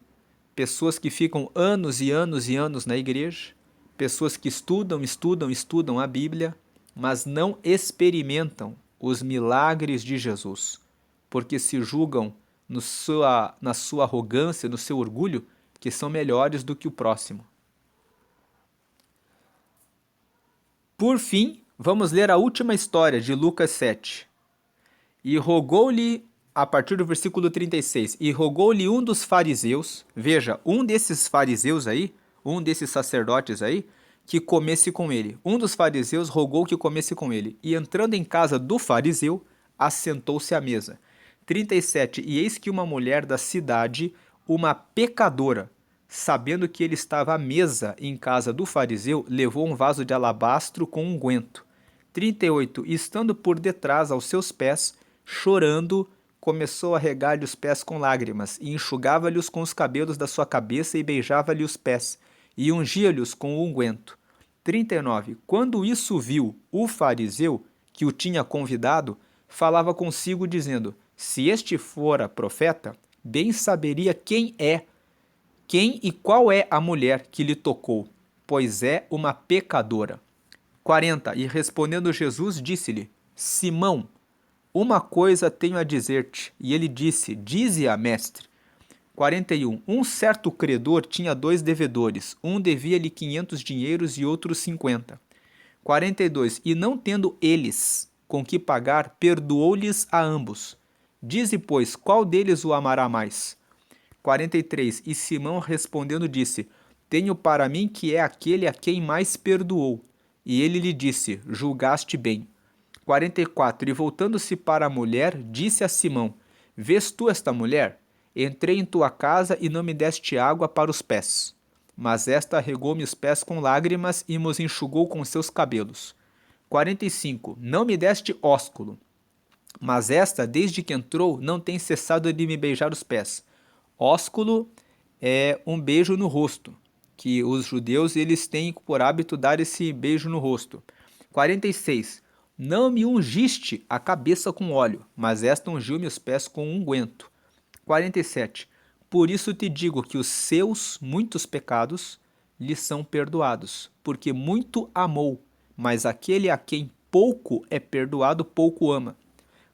Pessoas que ficam anos e anos e anos na igreja, pessoas que estudam a Bíblia, mas não experimentam os milagres de Jesus, porque se julgam na sua arrogância, no seu orgulho, que são melhores do que o próximo. Por fim, vamos ler a última história de Lucas 7. E rogou-lhe, a partir do versículo 36, e rogou-lhe um dos fariseus, veja, um desses fariseus aí, um desses sacerdotes aí, que comesse com ele. Um dos fariseus rogou que comesse com ele, e entrando em casa do fariseu, assentou-se à mesa. 37, e eis que uma mulher da cidade, uma pecadora, sabendo que ele estava à mesa em casa do fariseu, levou um vaso de alabastro com unguento. 38, e estando por detrás aos seus pés, chorando, começou a regar-lhe os pés com lágrimas, e enxugava-lhes com os cabelos da sua cabeça, e beijava-lhe os pés, e ungia-lhes com o unguento. 39, quando isso viu o fariseu, que o tinha convidado, falava consigo, dizendo: se este fora profeta, bem saberia quem e qual é a mulher que lhe tocou, pois é uma pecadora. 40. E respondendo Jesus, disse-lhe: Simão, uma coisa tenho a dizer-te. E ele disse: dize-a, mestre. 41. Um certo credor tinha 2 devedores. Um devia-lhe 500 dinheiros e outro 50. 42. E não tendo eles com que pagar, perdoou-lhes a ambos. Dize, pois, qual deles o amará mais? 43. E Simão respondendo disse, tenho para mim que é aquele a quem mais perdoou. E ele lhe disse, julgaste bem. 44. E voltando-se para a mulher, disse a Simão, vês tu esta mulher? Entrei em tua casa e não me deste água para os pés. Mas esta regou-me os pés com lágrimas e me os enxugou com seus cabelos. 45. Não me deste ósculo. Mas esta, desde que entrou, não tem cessado de me beijar os pés. Ósculo é um beijo no rosto, que os judeus eles têm por hábito dar esse beijo no rosto. 46. Não me ungiste a cabeça com óleo, mas esta ungiu-me os pés com unguento. 47. Por isso te digo que os seus muitos pecados lhe são perdoados, porque muito amou, mas aquele a quem pouco é perdoado, pouco ama.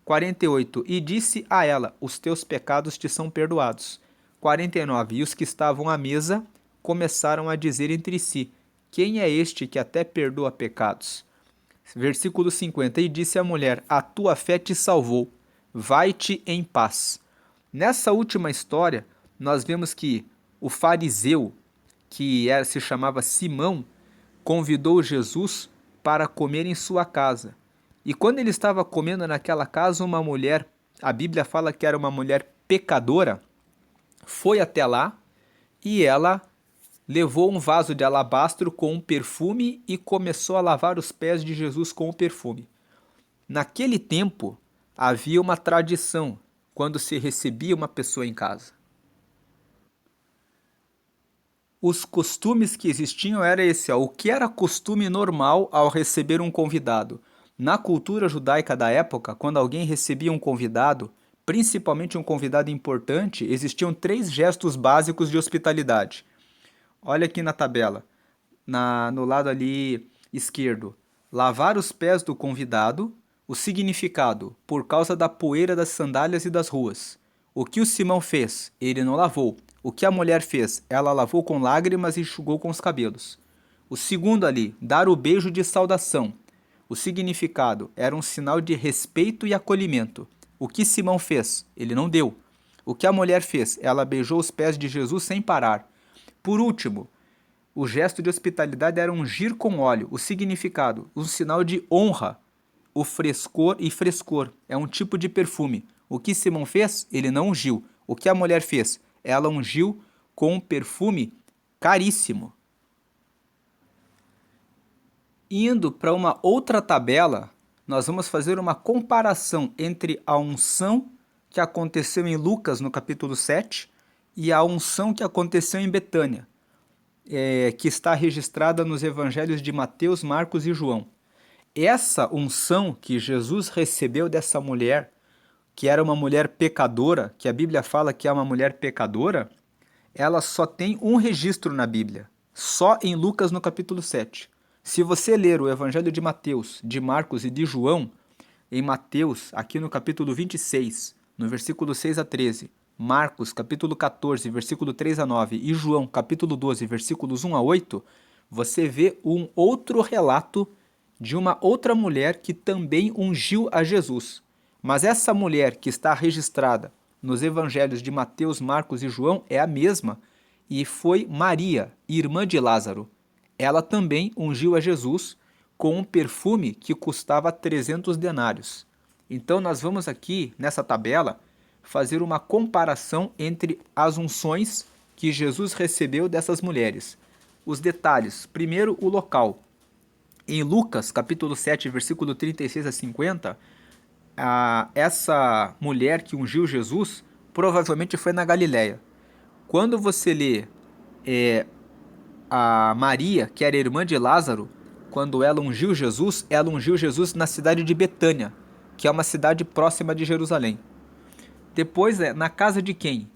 48. E disse a ela, os teus pecados te são perdoados. 49. E os que estavam à mesa começaram a dizer entre si, quem é este que até perdoa pecados? Versículo 50. E disse a mulher, a tua fé te salvou, vai-te em paz. Nessa última história, nós vemos que o fariseu, se chamava Simão, convidou Jesus para comer em sua casa. E quando ele estava comendo naquela casa, uma mulher, a Bíblia fala que era uma mulher pecadora, foi até lá e ela levou um vaso de alabastro com um perfume e começou a lavar os pés de Jesus com o perfume. Naquele tempo, havia uma tradição quando se recebia uma pessoa em casa. Os costumes que existiam era esse, ó, o que era costume normal ao receber um convidado. Na cultura judaica da época, quando alguém recebia um convidado, principalmente um convidado importante, existiam 3 gestos básicos de hospitalidade. Olha aqui na tabela, no lado ali esquerdo. Lavar os pés do convidado, o significado, por causa da poeira das sandálias e das ruas. O que o Simão fez? Ele não lavou. O que a mulher fez? Ela lavou com lágrimas e enxugou com os cabelos. O segundo ali, dar o beijo de saudação. O significado era um sinal de respeito e acolhimento. O que Simão fez? Ele não deu. O que a mulher fez? Ela beijou os pés de Jesus sem parar. Por último, o gesto de hospitalidade era ungir com óleo. O significado, um sinal de honra. O frescor e frescor é um tipo de perfume. O que Simão fez? Ele não ungiu. O que a mulher fez? Ela ungiu com um perfume caríssimo. Indo para uma outra tabela, nós vamos fazer uma comparação entre a unção que aconteceu em Lucas, no capítulo 7, e a unção que aconteceu em Betânia, que está registrada nos evangelhos de Mateus, Marcos e João. Essa unção que Jesus recebeu dessa mulher, que era uma mulher pecadora, que a Bíblia fala que é uma mulher pecadora, ela só tem um registro na Bíblia, só em Lucas no capítulo 7. Se você ler o Evangelho de Mateus, de Marcos e de João, em Mateus, aqui no capítulo 26, no versículo 6 a 13, Marcos, capítulo 14, versículo 3 a 9, e João, capítulo 12, versículos 1 a 8, você vê um outro relato de uma outra mulher que também ungiu a Jesus. Mas essa mulher que está registrada nos evangelhos de Mateus, Marcos e João é a mesma, e foi Maria, irmã de Lázaro. Ela também ungiu a Jesus com um perfume que custava 300 denários. Então nós vamos aqui, nessa tabela, fazer uma comparação entre as unções que Jesus recebeu dessas mulheres. Os detalhes. Primeiro, o local. Em Lucas, capítulo 7, versículo 36 a 50, essa mulher que ungiu Jesus provavelmente foi na Galileia. Quando você lê a Maria, que era irmã de Lázaro, quando ela ungiu Jesus na cidade de Betânia, que é uma cidade próxima de Jerusalém. Depois, na casa de quem?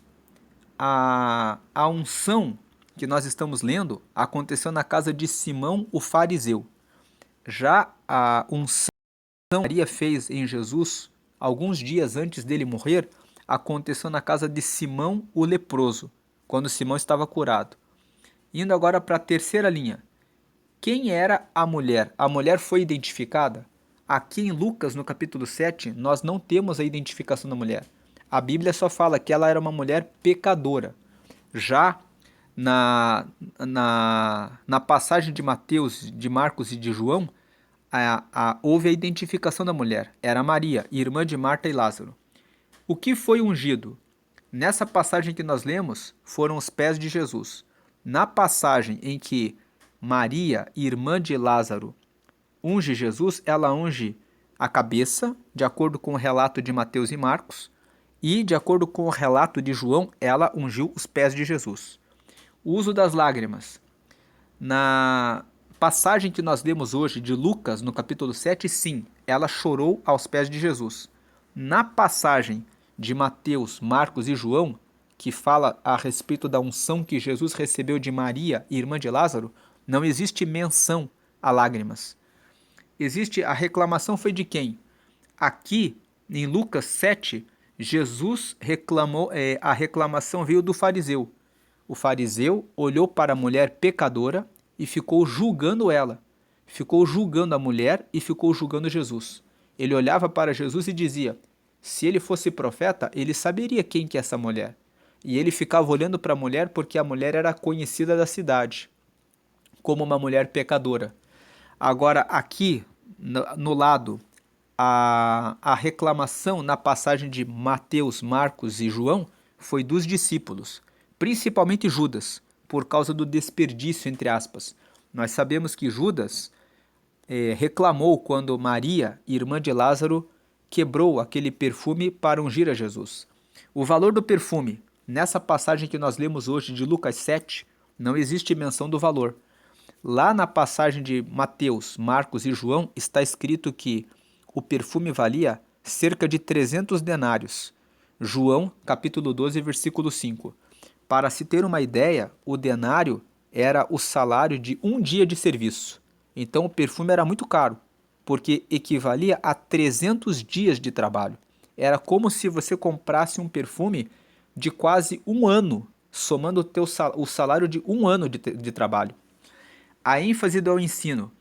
A unção que nós estamos lendo aconteceu na casa de Simão, o fariseu. Já a unção que Maria fez em Jesus, alguns dias antes dele morrer, aconteceu na casa de Simão, o leproso, quando Simão estava curado. Indo agora para a terceira linha. Quem era a mulher? A mulher foi identificada? Aqui em Lucas, no capítulo 7, nós não temos a identificação da mulher. A Bíblia só fala que ela era uma mulher pecadora. Já na passagem de Mateus, de Marcos e de João, houve a identificação da mulher. Era Maria, irmã de Marta e Lázaro. O que foi ungido? Nessa passagem que nós lemos, foram os pés de Jesus. Na passagem em que Maria, irmã de Lázaro, unge Jesus, ela unge a cabeça, de acordo com o relato de Mateus e Marcos, e, de acordo com o relato de João, ela ungiu os pés de Jesus. O uso das lágrimas. Na passagem que nós lemos hoje de Lucas, no capítulo 7, sim, ela chorou aos pés de Jesus. Na passagem de Mateus, Marcos e João, que fala a respeito da unção que Jesus recebeu de Maria, irmã de Lázaro, não existe menção a lágrimas. Existe a reclamação foi de quem? Aqui, em Lucas 7, Jesus reclamou, a reclamação veio do fariseu. O fariseu olhou para a mulher pecadora e ficou julgando ela. Ficou julgando a mulher e ficou julgando Jesus. Ele olhava para Jesus e dizia: se ele fosse profeta, ele saberia quem que é essa mulher. E ele ficava olhando para a mulher porque a mulher era conhecida da cidade como uma mulher pecadora. Agora, aqui, no lado, a reclamação na passagem de Mateus, Marcos e João foi dos discípulos, principalmente Judas, por causa do desperdício, entre aspas. Nós sabemos que Judas reclamou quando Maria, irmã de Lázaro, quebrou aquele perfume para ungir a Jesus. O valor do perfume, nessa passagem que nós lemos hoje de Lucas 7, não existe menção do valor. Lá na passagem de Mateus, Marcos e João está escrito que o perfume valia cerca de 300 denários. João, capítulo 12, versículo 5. Para se ter uma ideia, o denário era o salário de um dia de serviço. Então o perfume era muito caro, porque equivalia a 300 dias de trabalho. Era como se você comprasse um perfume de quase um ano, somando o salário de um ano de trabalho. A ênfase do ensino.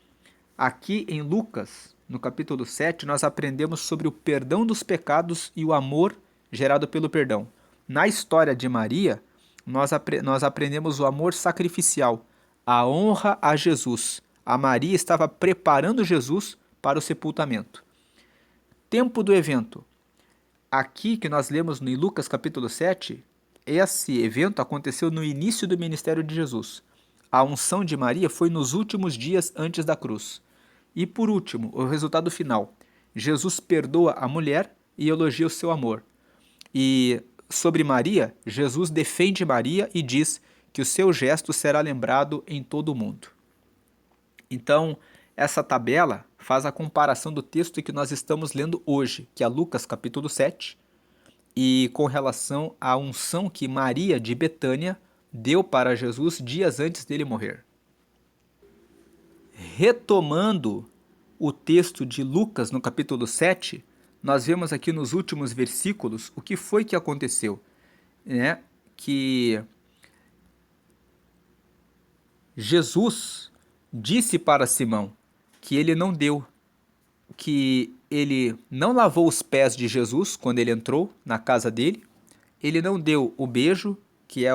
Aqui em Lucas, no capítulo 7, nós aprendemos sobre o perdão dos pecados e o amor gerado pelo perdão. Na história de Maria, nós aprendemos o amor sacrificial, a honra a Jesus. A Maria estava preparando Jesus para o sepultamento. Tempo do evento. Aqui que nós lemos em Lucas capítulo 7, esse evento aconteceu no início do ministério de Jesus. A unção de Maria foi nos últimos dias antes da cruz. E por último, o resultado final. Jesus perdoa a mulher e elogia o seu amor. E sobre Maria, Jesus defende Maria e diz que o seu gesto será lembrado em todo o mundo. Então, essa tabela faz a comparação do texto que nós estamos lendo hoje, que é Lucas capítulo 7, e com relação à unção que Maria de Betânia deu para Jesus dias antes dele morrer. Retomando o texto de Lucas no capítulo 7, nós vemos aqui nos últimos versículos o que foi que aconteceu, né? Que Jesus disse para Simão que ele não deu, que ele não lavou os pés de Jesus quando ele entrou na casa dele, ele não deu o beijo, que é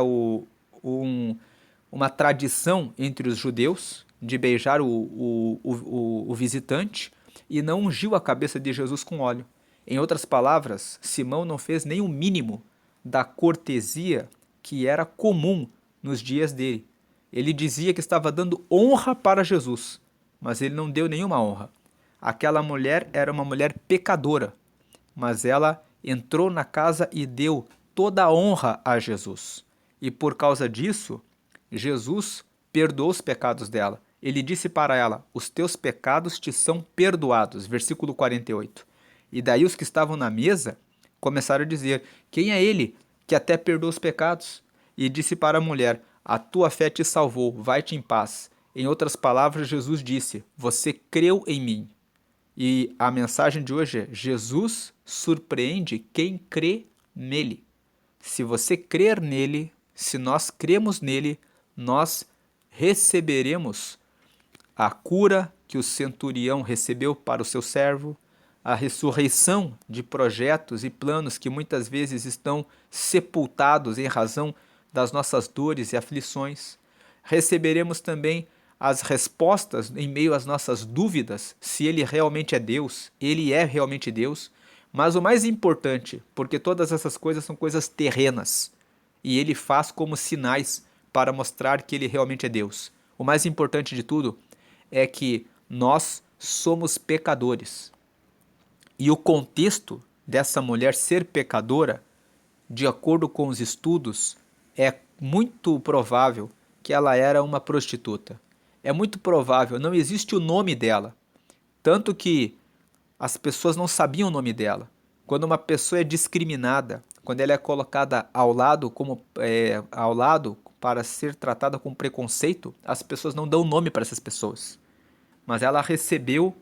uma tradição entre os judeus de beijar o visitante, e não ungiu a cabeça de Jesus com óleo. Em outras palavras, Simão não fez nem o mínimo da cortesia que era comum nos dias dele. Ele dizia que estava dando honra para Jesus, mas ele não deu nenhuma honra. Aquela mulher era uma mulher pecadora, mas ela entrou na casa e deu toda a honra a Jesus. E por causa disso, Jesus perdoou os pecados dela. Ele disse para ela: os teus pecados te são perdoados. Versículo 48. E daí os que estavam na mesa começaram a dizer: quem é ele que até perdoa os pecados? E disse para a mulher: a tua fé te salvou, vai-te em paz. Em outras palavras, Jesus disse: você creu em mim. E a mensagem de hoje é: Jesus surpreende quem crê nele. Se você crer nele, se nós cremos nele, nós receberemos a cura que o centurião recebeu para o seu servo, a ressurreição de projetos e planos que muitas vezes estão sepultados em razão das nossas dores e aflições. Receberemos também as respostas em meio às nossas dúvidas, se ele realmente é Deus, ele é realmente Deus. Mas o mais importante, porque todas essas coisas são coisas terrenas, e ele faz como sinais para mostrar que ele realmente é Deus. O mais importante de tudo é que nós somos pecadores. E o contexto dessa mulher ser pecadora, de acordo com os estudos, é muito provável que ela era uma prostituta. É muito provável, não existe o nome dela. Tanto que as pessoas não sabiam o nome dela. Quando uma pessoa é discriminada, quando ela é colocada ao lado para ser tratada com preconceito, as pessoas não dão nome para essas pessoas. Mas ela recebeu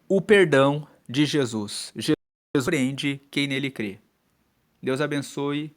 o perdão de Jesus. Jesus surpreende quem nele crê. Deus abençoe